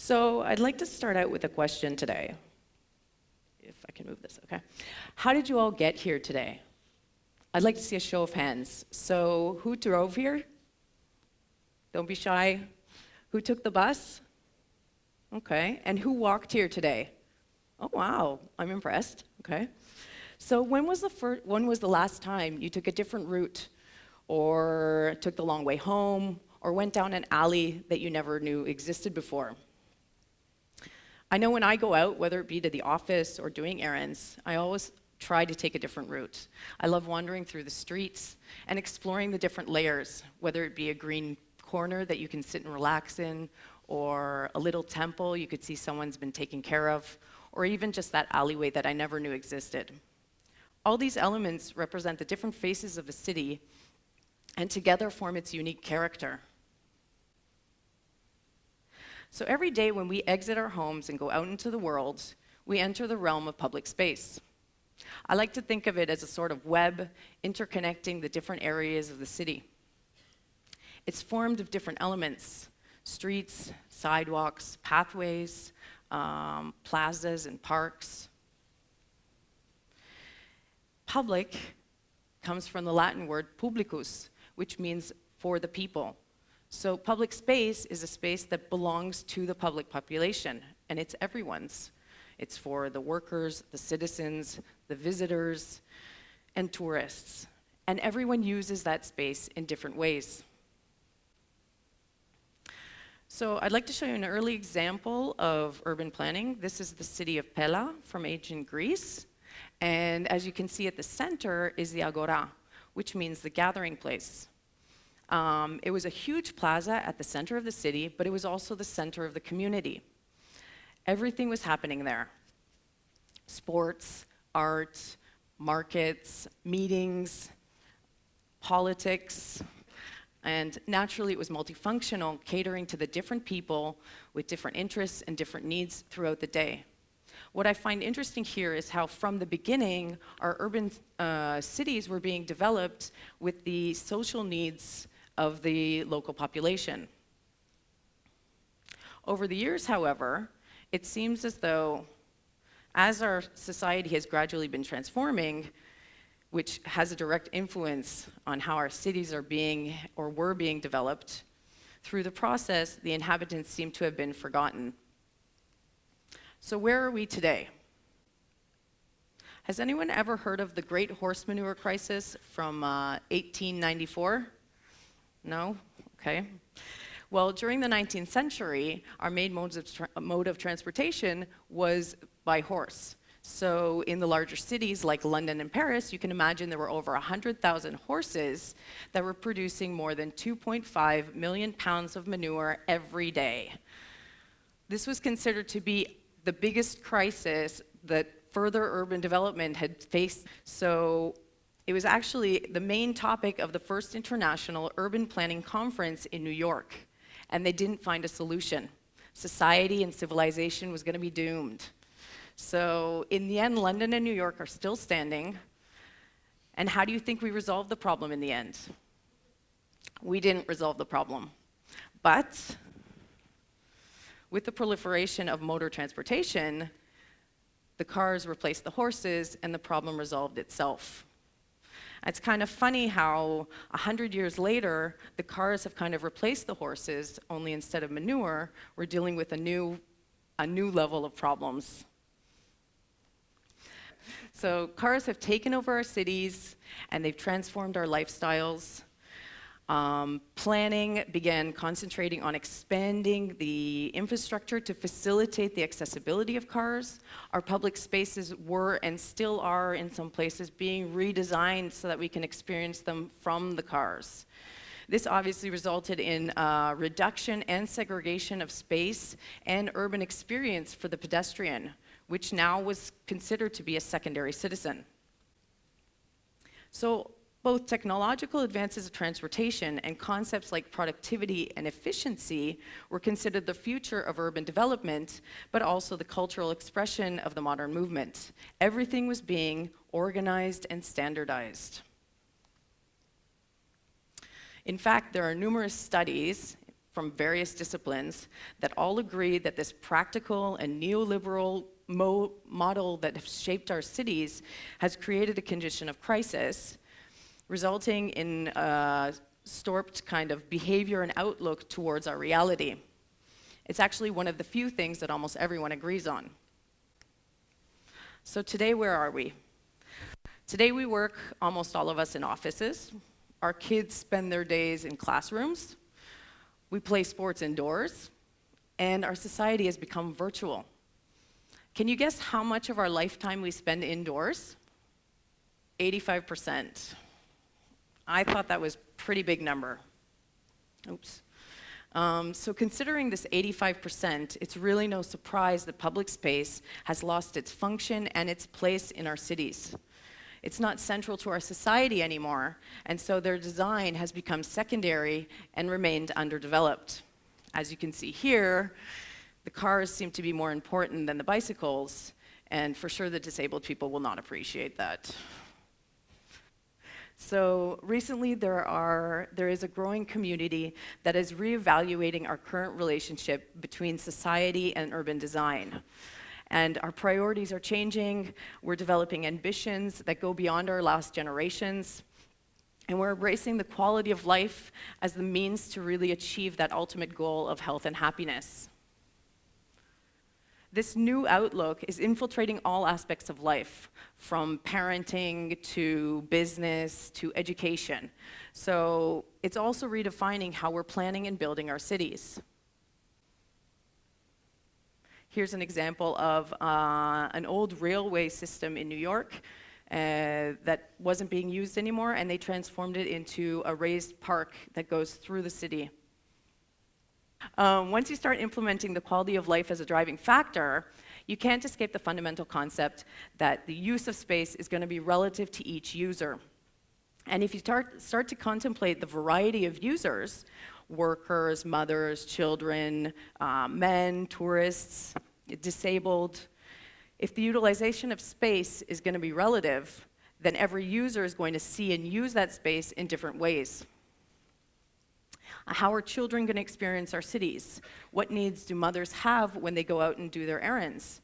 So I'd like to start out with a question today. If I can move this, okay. How did you all get here today? I'd like to see a show of hands. So who drove here? Don't be shy. Who took the bus? Okay. And who walked here today? Oh, wow. I'm impressed. Okay. So when was the last time you took a different route, or took the long way home, or went down an alley that you never knew existed before? I know when I go out, whether it be to the office or doing errands, I always try to take a different route. I love wandering through the streets and exploring the different layers, whether it be a green corner that you can sit and relax in, or a little temple you could see someone's been taken care of, or even just that alleyway that I never knew existed. All these elements represent the different faces of the city and together form its unique character. So every day when we exit our homes and go out into the world, we enter the realm of public space. I like to think of it as a sort of web interconnecting the different areas of the city. It's formed of different elements: streets, sidewalks, pathways, plazas, and parks. Public comes from the Latin word publicus, which means for the people. So public space is a space that belongs to the public population, and it's everyone's. It's for the workers, the citizens, the visitors, and tourists. And everyone uses that space in different ways. So I'd like to show you an early example of urban planning. This is the city of Pella from ancient Greece. And as you can see at the center is the Agora, which means the gathering place. It was a huge plaza at the center of the city, but it was also the center of the community. Everything was happening there: sports, art, markets, meetings, politics, and naturally it was multifunctional, catering to the different people with different interests and different needs throughout the day. What I find interesting here is how from the beginning our urban cities were being developed with the social needs of the local population. Over the years, however, it seems as though as our society has gradually been transforming, which has a direct influence on how our cities are being or were being developed, through the process, the inhabitants seem to have been forgotten. So where are we today? Has anyone ever heard of the Great Horse Manure Crisis from 1894? No? Okay. Well, during the 19th century, our main mode of transportation was by horse. So in the larger cities like London and Paris, you can imagine there were over 100,000 horses that were producing more than 2.5 million pounds of manure every day. This was considered to be the biggest crisis that further urban development had faced. So it was actually the main topic of the first International Urban Planning Conference in New York, and they didn't find a solution. Society and civilization was going to be doomed. So in the end, London and New York are still standing. And how do you think we resolved the problem in the end? We didn't resolve the problem. But with the proliferation of motor transportation, the cars replaced the horses and the problem resolved itself. It's kind of funny how 100 years later, the cars have kind of replaced the horses, only instead of manure, we're dealing with a new level of problems. So cars have taken over our cities and they've transformed our lifestyles. Planning began concentrating on expanding the infrastructure to facilitate the accessibility of cars. Our public spaces were and still are in some places being redesigned so that we can experience them from the cars. This obviously resulted in reduction and segregation of space and urban experience for the pedestrian, which now was considered to be a secondary citizen. So both technological advances of transportation and concepts like productivity and efficiency were considered the future of urban development, but also the cultural expression of the modern movement. Everything was being organized and standardized. In fact, there are numerous studies from various disciplines that all agree that this practical and neoliberal model that has shaped our cities has created a condition of crisis, resulting in a storped kind of behavior and outlook towards our reality. It's actually one of the few things that almost everyone agrees on. So today, where are we? Today we work, almost all of us, in offices. Our kids spend their days in classrooms. We play sports indoors. And our society has become virtual. Can you guess how much of our lifetime we spend indoors? 85%. I thought that was a pretty big number. Oops. So considering this 85%, it's really no surprise that public space has lost its function and its place in our cities. It's not central to our society anymore, and so their design has become secondary and remained underdeveloped. As you can see here, the cars seem to be more important than the bicycles, and for sure the disabled people will not appreciate that. So recently there is a growing community that is reevaluating our current relationship between society and urban design. And our priorities are changing. We're developing ambitions that go beyond our last generations. And we're embracing the quality of life as the means to really achieve that ultimate goal of health and happiness. This new outlook is infiltrating all aspects of life, from parenting to business to education. So it's also redefining how we're planning and building our cities. Here's an example of an old railway system in New York that wasn't being used anymore, and they transformed it into a raised park that goes through the city. Once you start implementing the quality of life as a driving factor, you can't escape the fundamental concept that the use of space is going to be relative to each user. And if you start to contemplate the variety of users, workers, mothers, children, men, tourists, disabled, if the utilization of space is going to be relative, then every user is going to see and use that space in different ways. How are children going to experience our cities? What needs do mothers have when they go out and do their errands?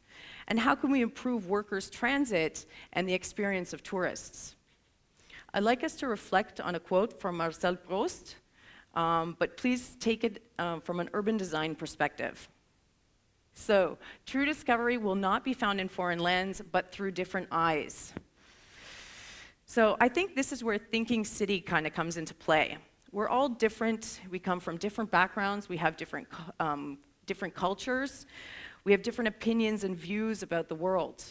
And how can we improve workers' transit and the experience of tourists? I'd like us to reflect on a quote from Marcel Proust, but please take it from an urban design perspective. So, true discovery will not be found in foreign lands, but through different eyes. So I think this is where thinking city kind of comes into play. We're all different. We come from different backgrounds. We have different cultures. We have different opinions and views about the world.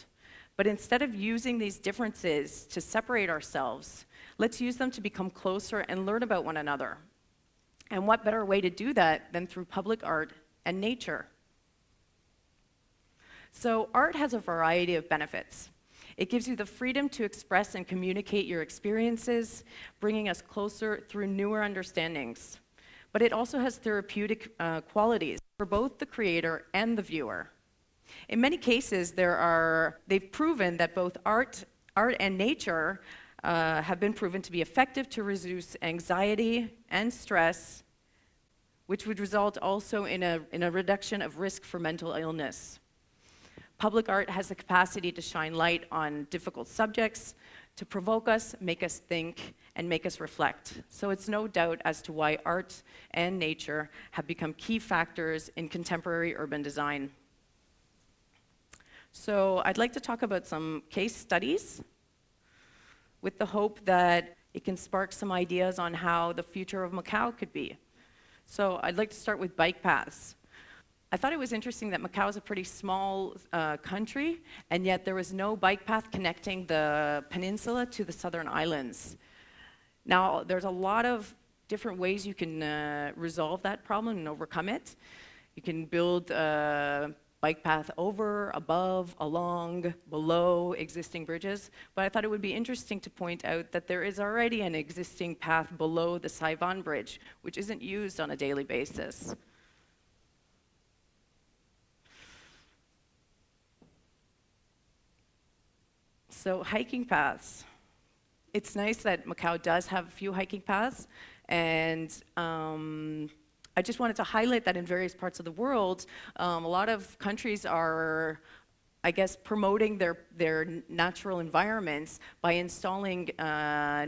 But instead of using these differences to separate ourselves, let's use them to become closer and learn about one another. And what better way to do that than through public art and nature? So art has a variety of benefits. It gives you the freedom to express and communicate your experiences, bringing us closer through newer understandings. But it also has therapeutic qualities for both the creator and the viewer. In many cases, they've proven that both art and nature have been proven to be effective to reduce anxiety and stress, which would result also in a reduction of risk for mental illness. Public art has the capacity to shine light on difficult subjects, to provoke us, make us think, and make us reflect. So it's no doubt as to why art and nature have become key factors in contemporary urban design. So I'd like to talk about some case studies with the hope that it can spark some ideas on how the future of Macau could be. So I'd like to start with bike paths. I thought it was interesting that Macau is a pretty small country, and yet there was no bike path connecting the peninsula to the southern islands. Now, there's a lot of different ways you can resolve that problem and overcome it. You can build a bike path over, above, along, below existing bridges, but I thought it would be interesting to point out that there is already an existing path below the Saigon Bridge, which isn't used on a daily basis. So hiking paths. It's nice that Macau does have a few hiking paths, and I just wanted to highlight that in various parts of the world, a lot of countries are, I guess, promoting their natural environments by installing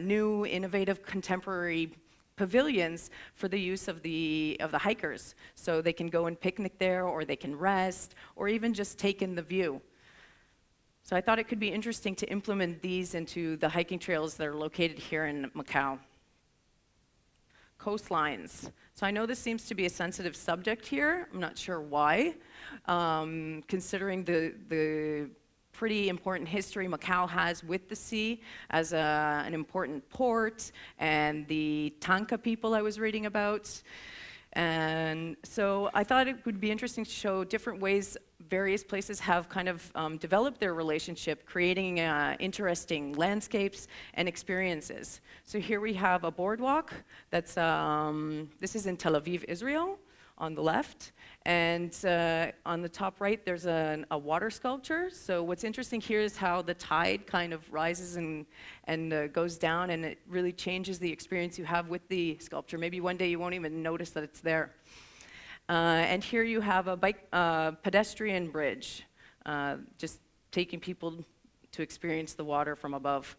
new, innovative, contemporary pavilions for the use of the hikers. So they can go and picnic there, or they can rest, or even just take in the view. So I thought it could be interesting to implement these into the hiking trails that are located here in Macau. Coastlines. So I know this seems to be a sensitive subject here. I'm not sure why, considering the pretty important history Macau has with the sea as an important port, and the Tanka people I was reading about. And so I thought it would be interesting to show different ways various places have kind of developed their relationship, creating interesting landscapes and experiences. So here we have a boardwalk that's, this is in Tel Aviv, Israel, on the left. And on the top right, there's a water sculpture. So what's interesting here is how the tide kind of rises and goes down, and it really changes the experience you have with the sculpture. Maybe one day you won't even notice that it's there. And here you have a pedestrian bridge, just taking people to experience the water from above.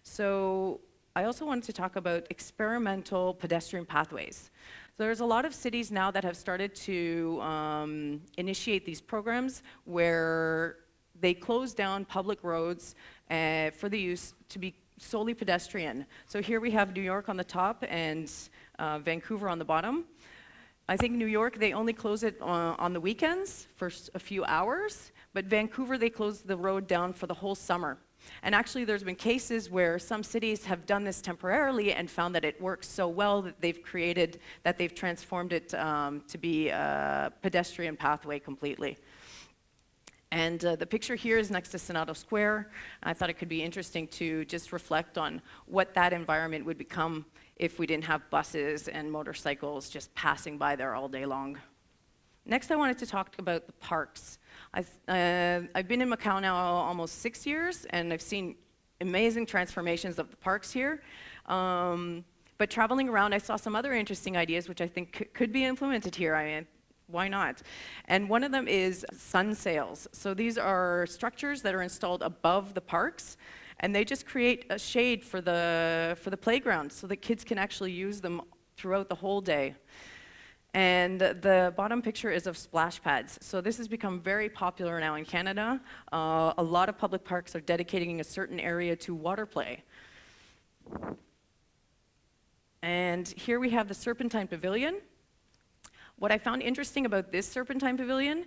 So I also wanted to talk about experimental pedestrian pathways. So there's a lot of cities now that have started to initiate these programs where they close down public roads for the use to be solely pedestrian. So here we have New York on the top and Vancouver on the bottom. I think New York, they only close it on the weekends for a few hours, but Vancouver, they close the road down for the whole summer. And actually, there's been cases where some cities have done this temporarily and found that it works so well that they've transformed it to be a pedestrian pathway completely. And the picture here is next to TEDxSenadoSquare. I thought it could be interesting to just reflect on what that environment would become if we didn't have buses and motorcycles just passing by there all day long. Next, I wanted to talk about the parks. I've been in Macau now almost 6 years, and I've seen amazing transformations of the parks here. But traveling around, I saw some other interesting ideas which I think could be implemented here. I mean, why not? And one of them is sun sails. So these are structures that are installed above the parks, and they just create a shade for the playground so that kids can actually use them throughout the whole day. And the bottom picture is of splash pads. So this has become very popular now in Canada. A lot of public parks are dedicating a certain area to water play. And here we have the Serpentine Pavilion. What I found interesting about this Serpentine Pavilion,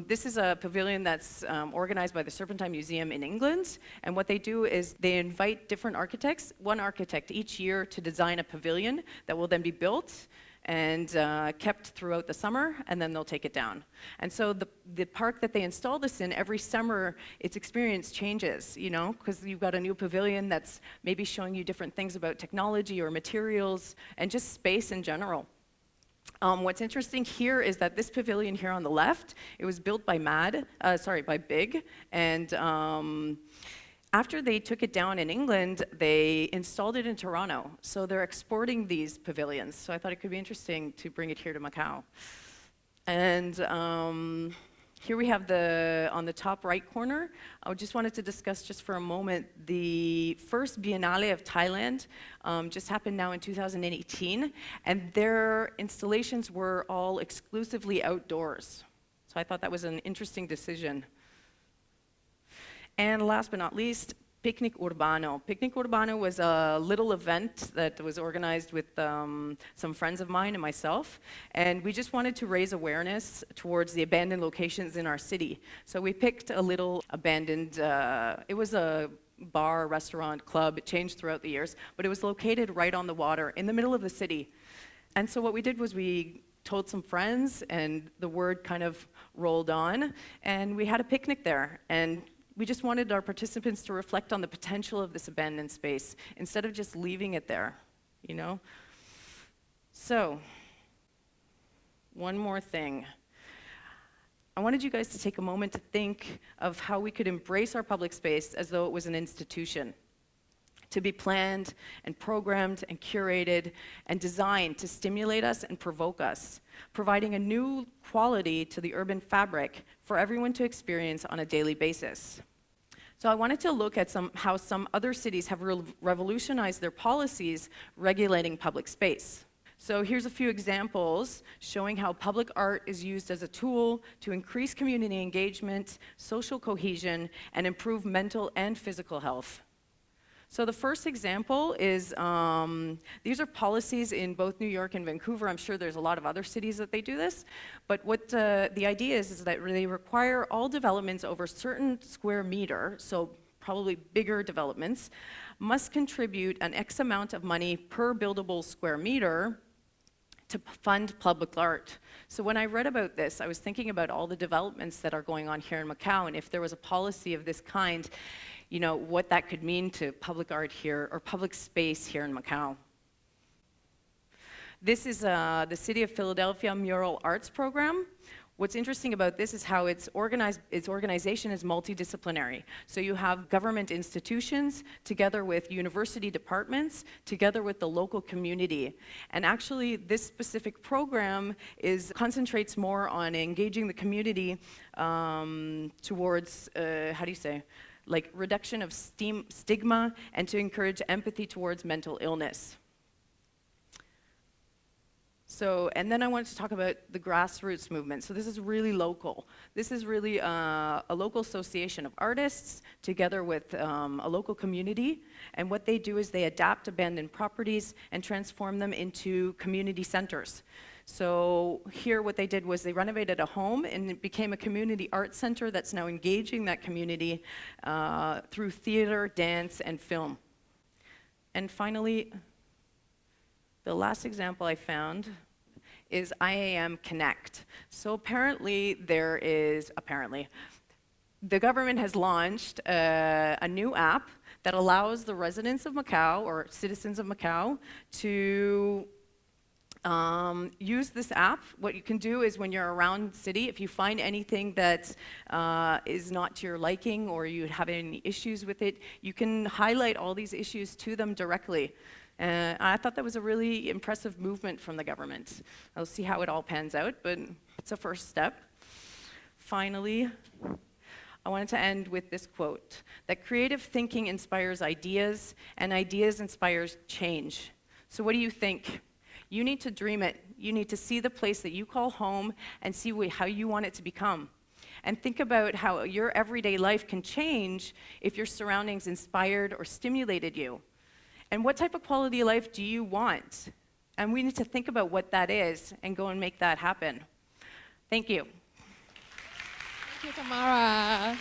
this is a pavilion that's organized by the Serpentine Museum in England. And what they do is they invite different architects, one architect each year, to design a pavilion that will then be built and kept throughout the summer, and then they'll take it down. And so the park that they install this in, every summer, its experience changes, you know, because you've got a new pavilion that's maybe showing you different things about technology or materials and just space in general. What's interesting here is that this pavilion here on the left, it was built by Big, and after they took it down in England, they installed it in Toronto. So they're exporting these pavilions. So I thought it could be interesting to bring it here to Macau. And here we have on the top right corner, I just wanted to discuss just for a moment, the first Biennale of Thailand just happened now in 2018, and their installations were all exclusively outdoors. So I thought that was an interesting decision. And last but not least, Picnic Urbano. Picnic Urbano was a little event that was organized with some friends of mine and myself, and we just wanted to raise awareness towards the abandoned locations in our city. So we picked a little abandoned, it was a bar, restaurant, club. It changed throughout the years, but it was located right on the water in the middle of the city. And so what we did was we told some friends, and the word kind of rolled on, and we had a picnic there. And we just wanted our participants to reflect on the potential of this abandoned space instead of just leaving it there, you know? So, one more thing. I wanted you guys to take a moment to think of how we could embrace our public space as though it was an institution. to be planned and programmed and curated and designed to stimulate us and provoke us, providing a new quality to the urban fabric for everyone to experience on a daily basis. So I wanted to look at how some other cities have revolutionized their policies regulating public space. So here's a few examples showing how public art is used as a tool to increase community engagement, social cohesion, and improve mental and physical health. So the first example is, these are policies in both New York and Vancouver. I'm sure there's a lot of other cities that they do this. But what the idea is that they require all developments over a certain square meter, so probably bigger developments, must contribute an X amount of money per buildable square meter to fund public art. So when I read about this, I was thinking about all the developments that are going on here in Macau, and if there was a policy of this kind, you know, what that could mean to public art here, or public space here in Macau. This is the City of Philadelphia Mural Arts Program. What's interesting about this is how its organization is multidisciplinary. So you have government institutions together with university departments, together with the local community. And actually, this specific program concentrates more on engaging the community towards, like reduction of stigma and to encourage empathy towards mental illness. So, and then I wanted to talk about the grassroots movement. So this is really local. This is really a local association of artists together with a local community. And what they do is they adapt abandoned properties and transform them into community centers. So here what they did was they renovated a home and it became a community art center that's now engaging that community through theater, dance, and film. And finally, the last example I found is IAM Connect. So apparently the government has launched a new app that allows the residents of Macau or citizens of Macau to use this app. What you can do is when you're around the city, if you find anything that is not to your liking or you have any issues with it, you can highlight all these issues to them directly. I thought that was a really impressive movement from the government. I'll see how it all pans out, but it's a first step. Finally, I wanted to end with this quote, that creative thinking inspires ideas, and ideas inspires change. So what do you think? You need to dream it. You need to see the place that you call home and see how you want it to become. And think about how your everyday life can change if your surroundings inspired or stimulated you. And what type of quality of life do you want? And we need to think about what that is and go and make that happen. Thank you. Thank you, Tamara.